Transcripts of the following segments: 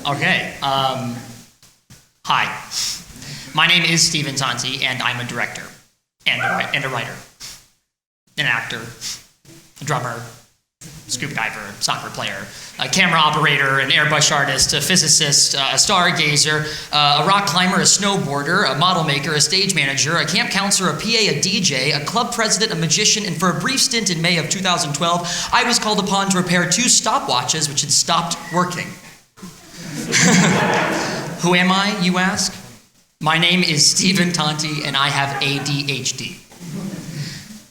Okay. Hi. My name is Stephen Tonti, and I'm a director, and a writer, an actor, a drummer, scuba diver, soccer player, a camera operator, an airbrush artist, a physicist, a stargazer, a rock climber, a snowboarder, a model maker, a stage manager, a camp counselor, a PA, a DJ, a club president, a magician, and for a brief stint in May of 2012, I was called upon to repair 2 stopwatches which had stopped working. Who am I, you ask? My name is Stephen Tonti, and I have ADHD.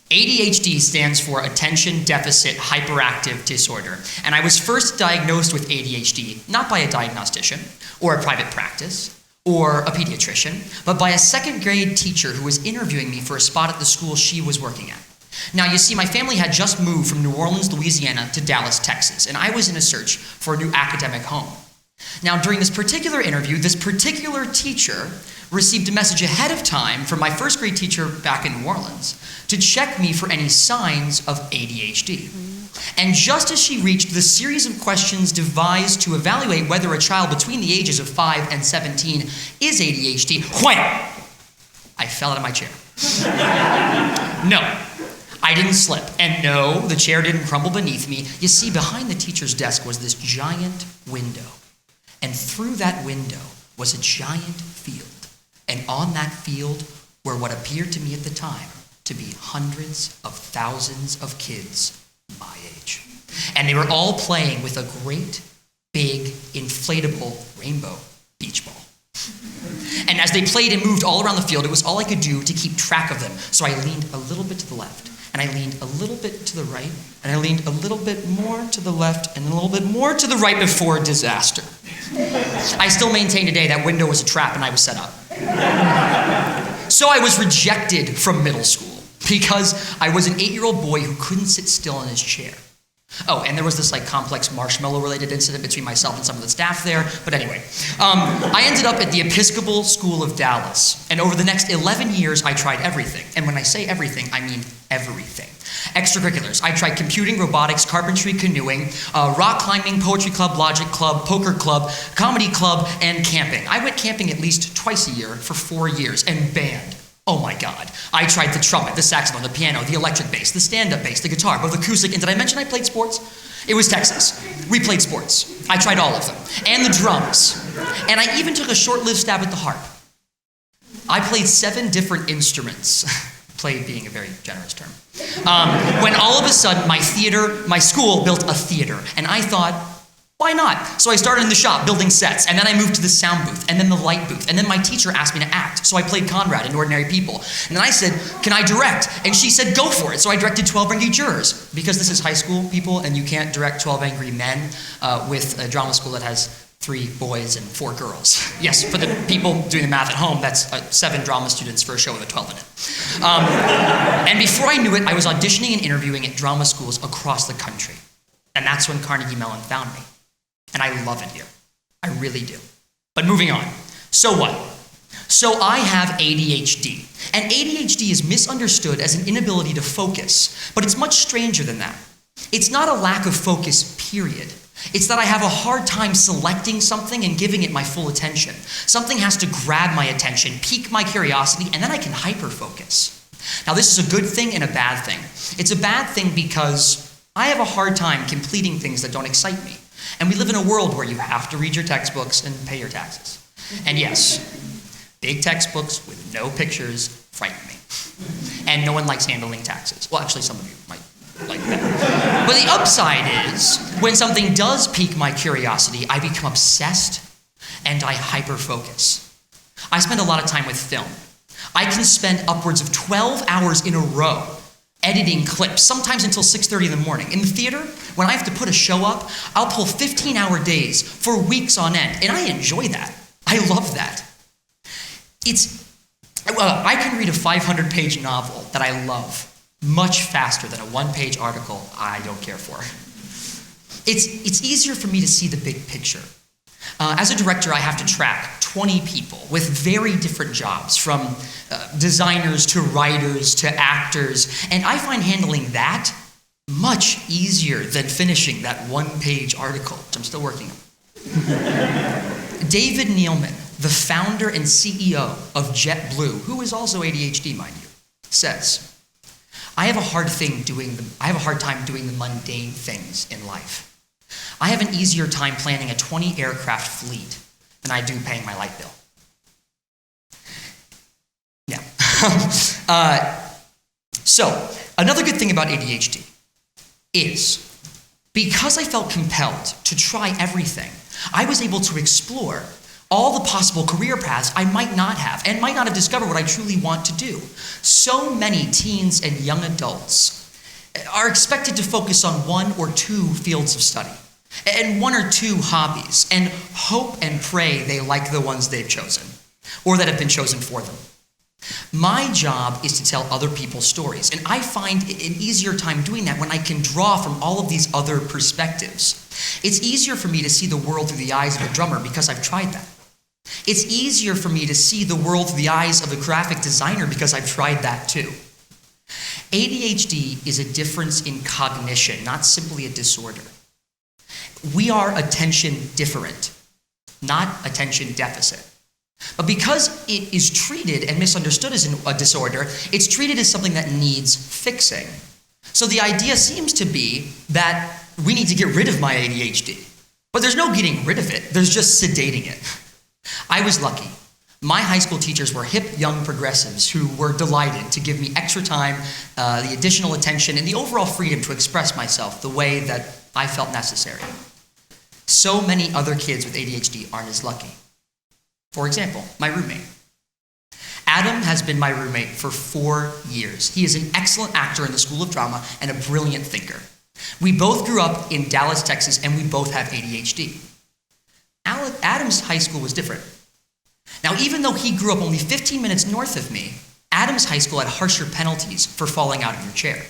ADHD stands for Attention Deficit Hyperactive Disorder, and I was first diagnosed with ADHD not by a diagnostician or a private practice or a pediatrician, but by a 2nd grade teacher who was interviewing me for a spot at the school she was working at. Now, you see, my family had just moved from New Orleans, Louisiana to Dallas, Texas, and I was in a search for a new academic home. Now, during this particular interview, this particular teacher received a message ahead of time from my 1st grade teacher back in New Orleans to check me for any signs of ADHD. And just as she reached the series of questions devised to evaluate whether a child between the ages of 5 and 17 is ADHD, wham! I fell out of my chair. No, I didn't slip. And no, the chair didn't crumble beneath me. You see, behind the teacher's desk was this giant window. And through that window was a giant field. And on that field were what appeared to me at the time to be hundreds of thousands of kids my age. And they were all playing with a great, big, inflatable rainbow beach ball. And as they played and moved all around the field, it was all I could do to keep track of them. So I leaned a little bit to the left, and I leaned a little bit to the right, and I leaned a little bit more to the left, and a little bit more to the right before disaster. I still maintain today that window was a trap and I was set up. So I was rejected from middle school because I was an 8-year-old boy who couldn't sit still in his chair. Oh, and there was this complex marshmallow-related incident between myself and some of the staff there. But anyway, I ended up at the Episcopal School of Dallas. And over the next 11 years, I tried everything. And when I say everything, I mean everything. Extracurriculars. I tried computing, robotics, carpentry, canoeing, rock climbing, poetry club, logic club, poker club, comedy club, and camping. I went camping at least twice a year for 4 years. And band. Oh my God. I tried the trumpet, the saxophone, the piano, the electric bass, the stand-up bass, the guitar, both acoustic, and did I mention I played sports? It was Texas. We played sports. I tried all of them. And the drums. And I even took a short-lived stab at the harp. I played 7 different instruments. Played being a very generous term. When all of a sudden my school built a theater. And I thought, why not? So I started in the shop building sets, and then I moved to the sound booth, and then the light booth, and then my teacher asked me to act, so I played Conrad in Ordinary People. And then I said, can I direct? And she said, go for it. So I directed 12 Angry Jurors, because this is high school, people, and you can't direct 12 Angry Men with a drama school that has 3 boys and 4 girls. Yes, for the people doing the math at home, that's 7 drama students for a show with a 12 in it. And before I knew it, I was auditioning and interviewing at drama schools across the country. And that's when Carnegie Mellon found me. And I love it here. I really do. But moving on. So what? So I have ADHD. And ADHD is misunderstood as an inability to focus. But it's much stranger than that. It's not a lack of focus, period. It's that I have a hard time selecting something and giving it my full attention. Something has to grab my attention, pique my curiosity, and then I can hyper-focus. Now, this is a good thing and a bad thing. It's a bad thing because I have a hard time completing things that don't excite me. And we live in a world where you have to read your textbooks and pay your taxes. And yes, big textbooks with no pictures frighten me. And no one likes handling taxes. Well, actually, some of you might like that. But the upside is, when something does pique my curiosity, I become obsessed and I hyper-focus. I spend a lot of time with film. I can spend upwards of 12 hours in a row editing clips, sometimes until 6:30 in the morning. In the theater, when I have to put a show up, I'll pull 15-hour days for weeks on end, and I enjoy that. I love that. I can read a 500-page novel that I love much faster than a 1-page article I don't care for. It's easier for me to see the big picture. As a director, I have to track 20 people with very different jobs, from designers to writers to actors, and I find handling that much easier than finishing that 1-page article, which I'm still working on. David Neilman, the founder and CEO of JetBlue, who is also ADHD, mind you, says, I have a hard time doing the mundane things in life. I have an easier time planning a 20 aircraft fleet than I do paying my light bill. Yeah. So, another good thing about ADHD is because I felt compelled to try everything, I was able to explore all the possible career paths I might not have and might not have discovered what I truly want to do. So many teens and young adults are expected to focus on one or two fields of study and one or two hobbies and hope and pray they like the ones they've chosen or that have been chosen for them. My job is to tell other people's stories, and I find an easier time doing that when I can draw from all of these other perspectives. It's easier for me to see the world through the eyes of a drummer because I've tried that. It's easier for me to see the world through the eyes of a graphic designer because I've tried that too. ADHD is a difference in cognition, not simply a disorder. We are attention different, not attention deficit. But because it is treated and misunderstood as a disorder, it's treated as something that needs fixing. So the idea seems to be that we need to get rid of my ADHD. But there's no getting rid of it, there's just sedating it. I was lucky. My high school teachers were hip young progressives who were delighted to give me extra time, the additional attention, and the overall freedom to express myself the way that I felt necessary. So many other kids with ADHD aren't as lucky. For example, my roommate. Adam has been my roommate for 4 years. He is an excellent actor in the School of Drama and a brilliant thinker. We both grew up in Dallas, Texas, and we both have ADHD. Adam's high school was different. Now, even though he grew up only 15 minutes north of me, Adam's high school had harsher penalties for falling out of your chair.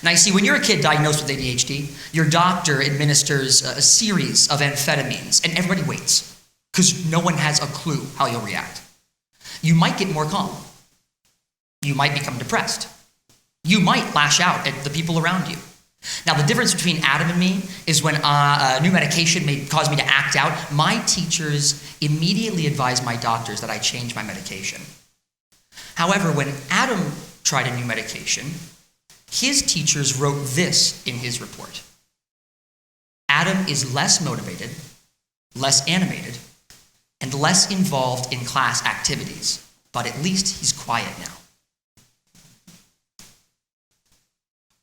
Now, you see, when you're a kid diagnosed with ADHD, your doctor administers a series of amphetamines, and everybody waits, because no one has a clue how you'll react. You might get more calm. You might become depressed. You might lash out at the people around you. Now, the difference between Adam and me is when a new medication may cause me to act out, my teachers immediately advise my doctors that I change my medication. However, when Adam tried a new medication, his teachers wrote this in his report. Adam is less motivated, less animated, and less involved in class activities, but at least he's quiet now.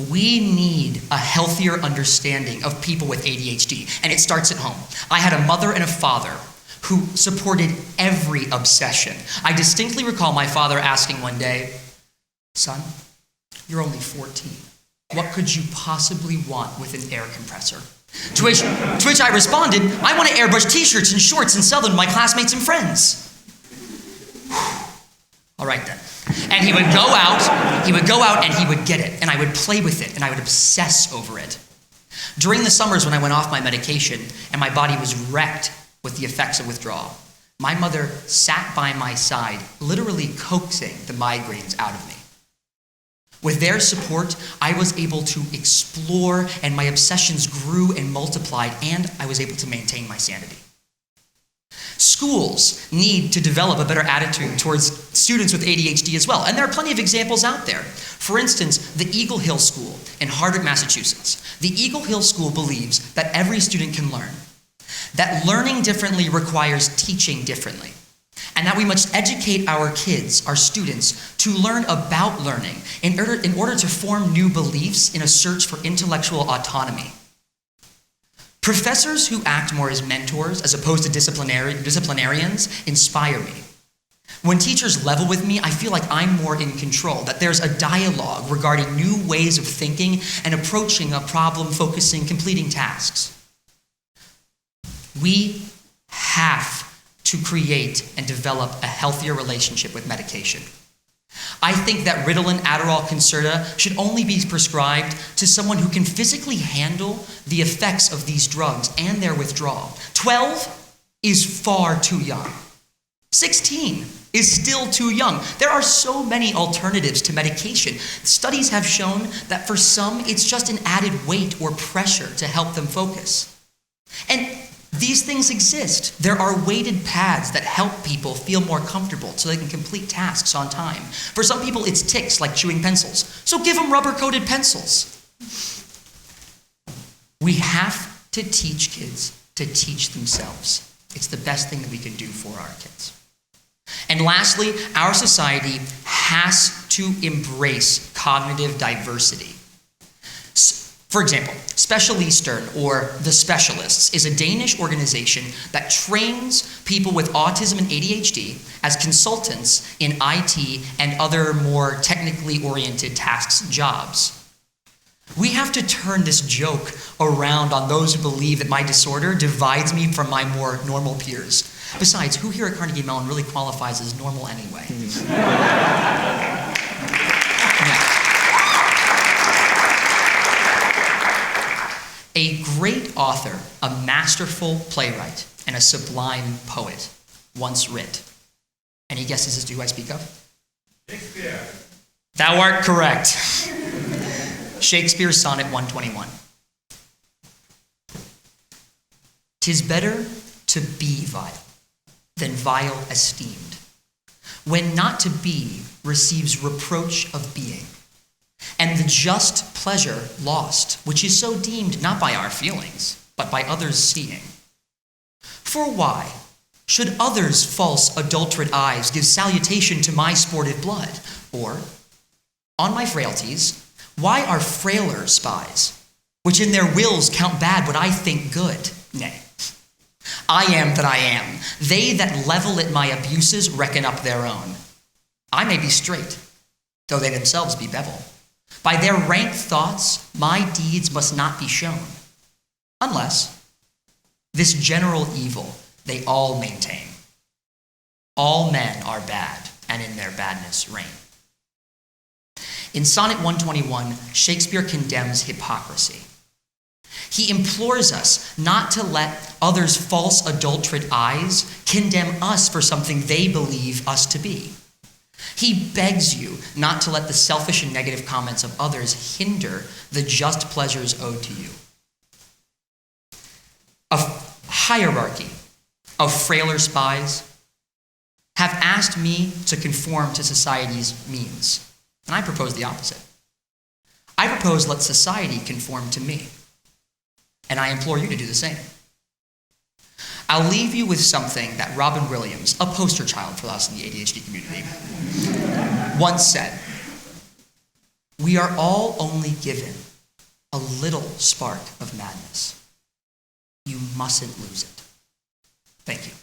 We need a healthier understanding of people with ADHD, and it starts at home. I had a mother and a father who supported every obsession. I distinctly recall my father asking one day, "Son, you're only 14. What could you possibly want with an air compressor?" To which I responded, "I want to airbrush t-shirts and shorts and sell them to my classmates and friends." All right then. And he would go out and he would get it, and I would play with it, and I would obsess over it. During the summers when I went off my medication and my body was wrecked with the effects of withdrawal, my mother sat by my side, literally coaxing the migraines out of me. With their support, I was able to explore, and my obsessions grew and multiplied, and I was able to maintain my sanity. Schools need to develop a better attitude towards students with ADHD as well, and there are plenty of examples out there. For instance, the Eagle Hill School in Hardwick, Massachusetts. The Eagle Hill School believes that every student can learn, that learning differently requires teaching differently, and that we must educate our kids, our students, to learn about learning in order to form new beliefs in a search for intellectual autonomy. Professors who act more as mentors as opposed to disciplinarians inspire me. When teachers level with me, I feel like I'm more in control, that there's a dialogue regarding new ways of thinking and approaching a problem, focusing, completing tasks. We have to create and develop a healthier relationship with medication. I think that Ritalin, Adderall, Concerta should only be prescribed to someone who can physically handle the effects of these drugs and their withdrawal. 12 is far too young. 16 is still too young. There are so many alternatives to medication. Studies have shown that for some, it's just an added weight or pressure to help them focus. And These things exist. There are weighted pads that help people feel more comfortable so they can complete tasks on time. For some people, it's tics like chewing pencils. So give them rubber-coated pencils. We have to teach kids to teach themselves. It's the best thing that we can do for our kids. And lastly, our society has to embrace cognitive diversity. For example, Special Eastern, or The Specialists, is a Danish organization that trains people with autism and ADHD as consultants in IT and other more technically oriented tasks and jobs. We have to turn this joke around on those who believe that my disorder divides me from my more normal peers. Besides, who here at Carnegie Mellon really qualifies as normal anyway? A great author, a masterful playwright, and a sublime poet once writ. Any guesses as to who I speak of? Shakespeare. Thou art correct. Shakespeare's Sonnet 121. 'Tis better to be vile than vile esteemed, when not to be receives reproach of being, and the just pleasure lost, which is so deemed not by our feelings, but by others' seeing. For why should others' false adulterate eyes give salutation to my sportive blood? Or, on my frailties, why are frailer spies, which in their wills count bad what I think good? Nay, I am that I am. They that level at my abuses reckon up their own. I may be straight, though they themselves be bevel. By their rank thoughts, my deeds must not be shown, unless this general evil they all maintain. All men are bad, and in their badness reign. In Sonnet 121, Shakespeare condemns hypocrisy. He implores us not to let others' false adulterate eyes condemn us for something they believe us to be. He begs you not to let the selfish and negative comments of others hinder the just pleasures owed to you. A hierarchy of frailer spies have asked me to conform to society's means, and I propose the opposite. I propose let society conform to me, and I implore you to do the same. I'll leave you with something that Robin Williams, a poster child for us in the ADHD community, once said. We are all only given a little spark of madness. You mustn't lose it. Thank you.